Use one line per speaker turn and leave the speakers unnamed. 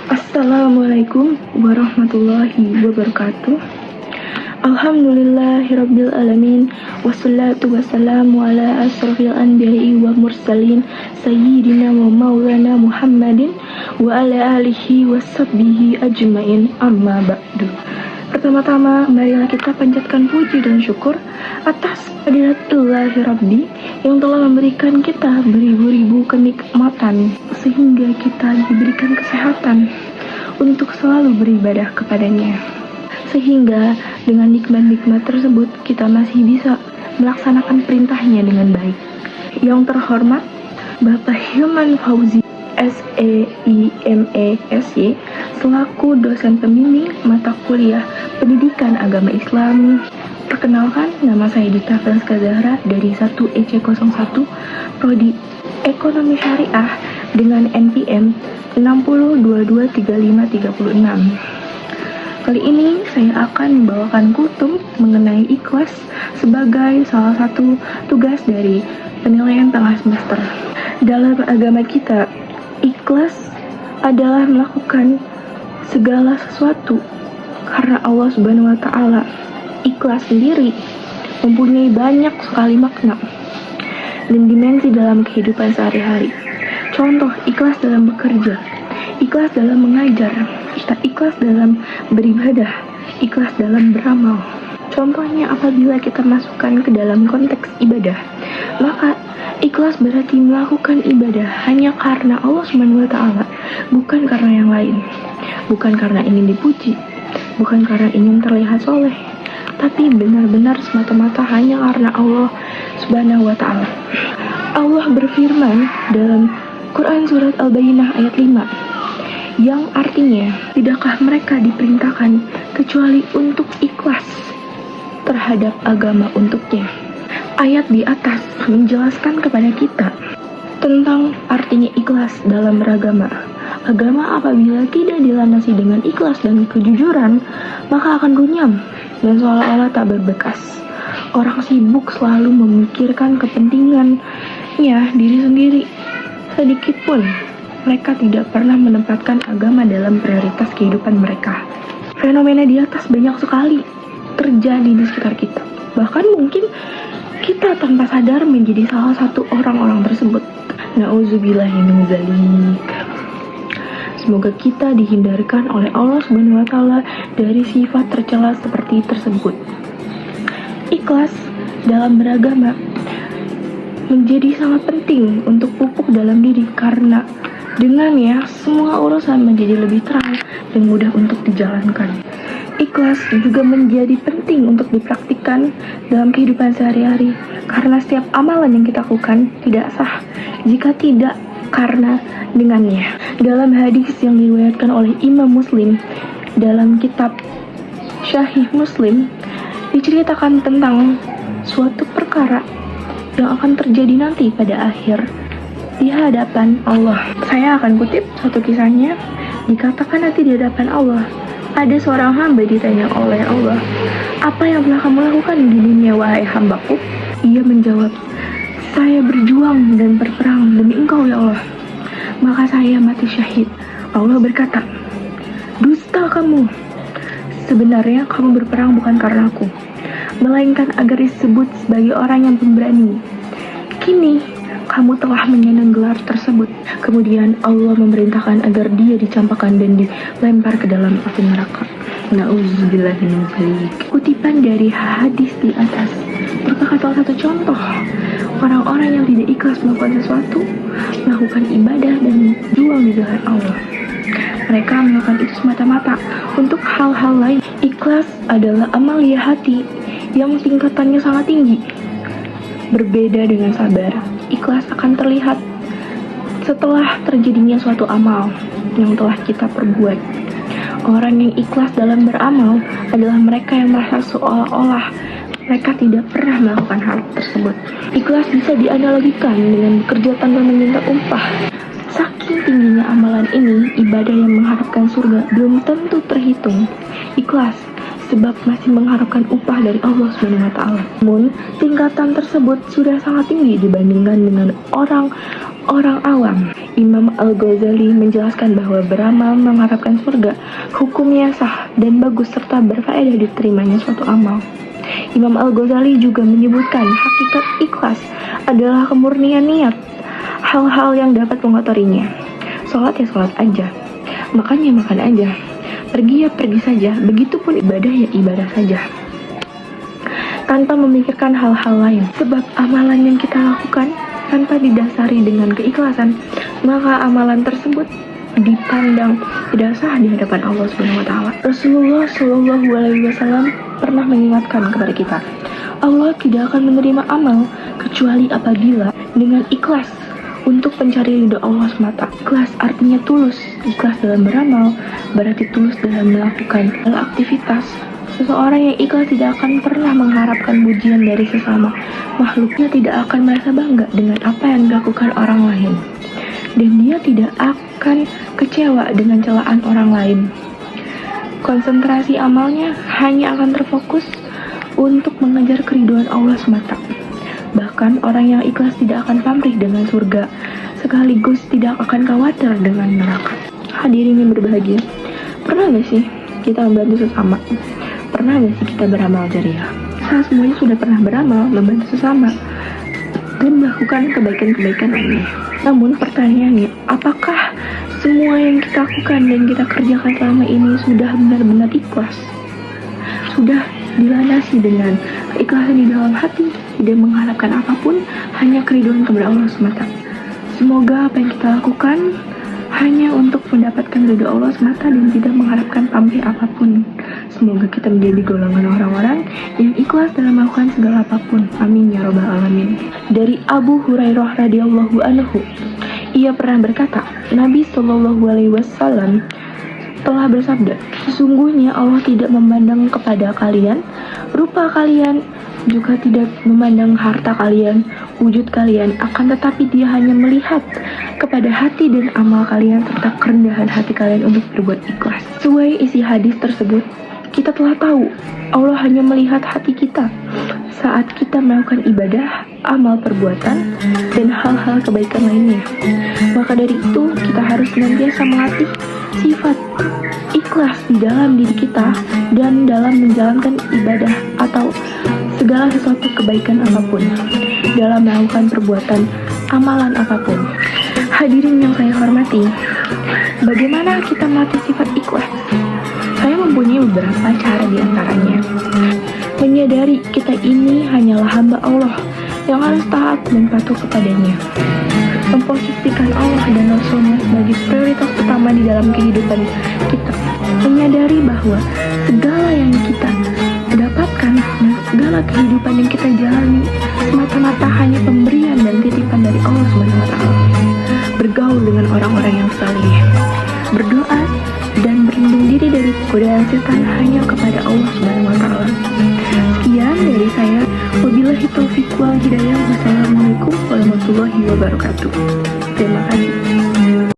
Assalamualaikum warahmatullahi wabarakatuh. Alhamdulillahirabbil alamin wassalatu wassalamu ala asrofil anbiya'i wa mursalin sayyidina wa maulana Muhammadin wa ala alihi washabbihi ajmain, amma ba'du. Pertama-tama, marilah kita panjatkan puji dan syukur atas hadirat Ilahi Rabbi yang telah memberikan kita beribu-ribu kenikmatan sehingga kita diberikan kesehatan untuk selalu beribadah kepadanya. Sehingga dengan nikmat-nikmat tersebut kita masih bisa melaksanakan perintahnya dengan baik. Yang terhormat Bapak Hilman Fauzi SEIMESY selaku dosen pembimbing mata kuliah Pendidikan Agama Islam. Perkenalkan, nama saya Dita Franska Zahra dari 1EC01 Prodi Ekonomi Syariah dengan NPM 60223536. Kali ini saya akan membawakan kutum mengenai ikhlas sebagai salah satu tugas dari penilaian tengah semester. Dalam agama kita, ikhlas adalah melakukan segala sesuatu karena Allah Subhanahu wa Ta'ala. Ikhlas sendiri mempunyai banyak sekali makna dan dimensi dalam kehidupan sehari-hari. Contoh, ikhlas dalam bekerja, ikhlas dalam mengajar, kita ikhlas dalam beribadah, ikhlas dalam beramal. Contohnya, apabila kita masukkan ke dalam konteks ibadah, maka ikhlas berarti melakukan ibadah hanya karena Allah Subhanahu wa Ta'ala, bukan karena yang lain, bukan karena ingin dipuji, bukan karena ingin terlihat soleh, tapi benar-benar semata-mata hanya karena Allah Subhanahu wa Ta'ala. Allah berfirman dalam Quran Surat Al-Bayyinah ayat 5, yang artinya, tidakkah mereka diperintahkan kecuali untuk ikhlas terhadap agama untuknya. Ayat di atas menjelaskan kepada kita tentang artinya ikhlas dalam beragama. Agama apabila tidak dilandasi dengan ikhlas dan kejujuran, maka akan runyam dan seolah-olah tak berbekas. Orang sibuk selalu memikirkan kepentingannya diri sendiri. Sedikit pun mereka tidak pernah menempatkan agama dalam prioritas kehidupan mereka. Fenomena di atas banyak sekali terjadi di sekitar kita. Bahkan mungkin kita tanpa sadar menjadi salah satu orang-orang tersebut. Na'udzubillahi min dzalik. Semoga kita dihindarkan oleh Allah Subhanahu wa Ta'ala dari sifat tercela seperti tersebut. Ikhlas dalam beragama menjadi sangat penting untuk pupuk dalam diri, karena dengannya semua urusan menjadi lebih terang dan mudah untuk dijalankan. Ikhlas juga menjadi penting untuk dipraktikkan dalam kehidupan sehari-hari, karena setiap amalan yang kita lakukan tidak sah jika tidak karena dengannya. Dalam hadis yang diriwayatkan oleh Imam Muslim dalam kitab Syahih Muslim, diceritakan tentang suatu perkara yang akan terjadi nanti pada akhir di hadapan Allah. Saya akan kutip satu kisahnya. Dikatakan nanti di hadapan Allah, ada seorang hamba ditanya oleh Allah, "Apa yang telah kamu lakukan di dunia, wahai hambaku?" Ia menjawab, "Saya berjuang dan berperang demi Engkau, ya Allah. Maka saya mati syahid." Allah berkata, "Dusta kamu. Sebenarnya kamu berperang bukan karena aku, melainkan agar disebut sebagai orang yang pemberani. Kini kamu telah menyandang gelar tersebut." Kemudian Allah memerintahkan agar dia dicampakkan dan dilempar ke dalam api neraka. Na'udzubillahi min dzalik. Kutipan dari hadis di atas merupakan salah satu contoh orang-orang yang tidak ikhlas melakukan sesuatu, melakukan ibadah dan jual di jalan Allah. Mereka melakukan itu semata-mata untuk hal-hal lain. Ikhlas adalah amalia hati yang tingkatannya sangat tinggi. Berbeda dengan sabar, ikhlas akan terlihat setelah terjadinya suatu amal yang telah kita perbuat. Orang yang ikhlas dalam beramal adalah mereka yang merasa seolah-olah mereka tidak pernah melakukan hal tersebut. Ikhlas bisa dianalogikan dengan bekerja tanpa meminta upah. Saking tingginya amalan ini, ibadah yang mengharapkan surga belum tentu terhitung ikhlas, sebab masih mengharapkan upah dari Allah SWT. Namun, tingkatan tersebut sudah sangat tinggi dibandingkan dengan orang orang awam. Imam Al-Ghazali menjelaskan bahwa beramal mengharapkan surga, hukumnya sah dan bagus serta berfaedah diterimanya suatu amal. Imam Al-Ghazali juga menyebutkan hakikat ikhlas adalah kemurnian niat, hal-hal yang dapat mengotorinya. Sholat ya sholat aja, makan ya makan aja, pergi ya pergi saja, begitupun ibadah ya ibadah saja, tanpa memikirkan hal-hal lain. Sebab amalan yang kita lakukan tanpa didasari dengan keikhlasan, maka amalan tersebut dipandang tidak sah di hadapan Allah Subhanahu wa taala. Rasulullah Shallallahu alaihi wasallam pernah mengingatkan kepada kita, Allah tidak akan menerima amal kecuali apabila dengan ikhlas untuk mencari ridho Allah semata. Ikhlas artinya tulus. Ikhlas dalam beramal berarti tulus dalam melakukan aktivitas. Seseorang yang ikhlas tidak akan pernah mengharapkan pujian dari sesama makhluknya, tidak akan merasa bangga dengan apa yang dilakukan orang lain, dan dia tidak akan kecewa dengan celaan orang lain. Konsentrasi amalnya hanya akan terfokus untuk mengejar keridhaan Allah semata. Bahkan orang yang ikhlas tidak akan pamrih dengan surga, sekaligus tidak akan khawatir dengan neraka. Hadirin yang berbahagia, pernah gak sih kita membantu sesama? Pernah gak sih kita beramal jariah? Saya semuanya sudah pernah beramal, membantu sesama, dan melakukan kebaikan-kebaikan lainnya. Namun pertanyaannya, apakah semua yang kita lakukan dan kita kerjakan selama ini sudah benar-benar ikhlas? Sudah dilandasi dengan keikhlasan di dalam hati, tidak mengharapkan apapun, hanya keridhaan kepada Allah semata. Semoga apa yang kita lakukan hanya untuk mendapatkan ridho Allah semata dan tidak mengharapkan pamrih apapun. Semoga kita menjadi golongan orang-orang yang ikhlas dalam melakukan segala apapun. Amin ya robbal alamin. Dari Abu Hurairah radhiyallahu anhu, ia pernah berkata, Nabi Shallallahu alaihi wasallam telah bersabda, sesungguhnya Allah tidak memandang kepada kalian, rupa kalian, juga tidak memandang harta kalian, wujud kalian, akan tetapi Dia hanya melihat kepada hati dan amal kalian serta kerendahan hati kalian untuk berbuat ikhlas. Sesuai isi hadis tersebut, kita telah tahu Allah hanya melihat hati kita saat kita melakukan ibadah, amal perbuatan, dan hal-hal kebaikan lainnya. Maka dari itu, kita harus senantiasa melatih sifat ikhlas di dalam diri kita dan dalam menjalankan ibadah atau segala sesuatu kebaikan apapun, dalam melakukan perbuatan amalan apapun. Hadirin yang saya hormati, bagaimana kita melatih sifat ikhlas? Saya mempunyai beberapa cara di antaranya. Menyadari kita ini hanyalah hamba Allah yang harus taat dan patuh kepadanya. Memposisikan Allah dan Rasulnya sebagai prioritas utama di dalam kehidupan kita. Menyadari bahwa segala yang kita dapatkan dan segala kehidupan yang kita jalani semata-mata hanya pemberian dan titipan dari Allah SWT. Bergaul dengan orang-orang yang saleh, berdoa dan berlindung diri dari godaan setan hanya kepada Allah SWT. Sekian dari saya. Wabillahi taufiq wal hidayah. Wassalamualaikum warahmatullahi wabarakatuh. Terima kasih.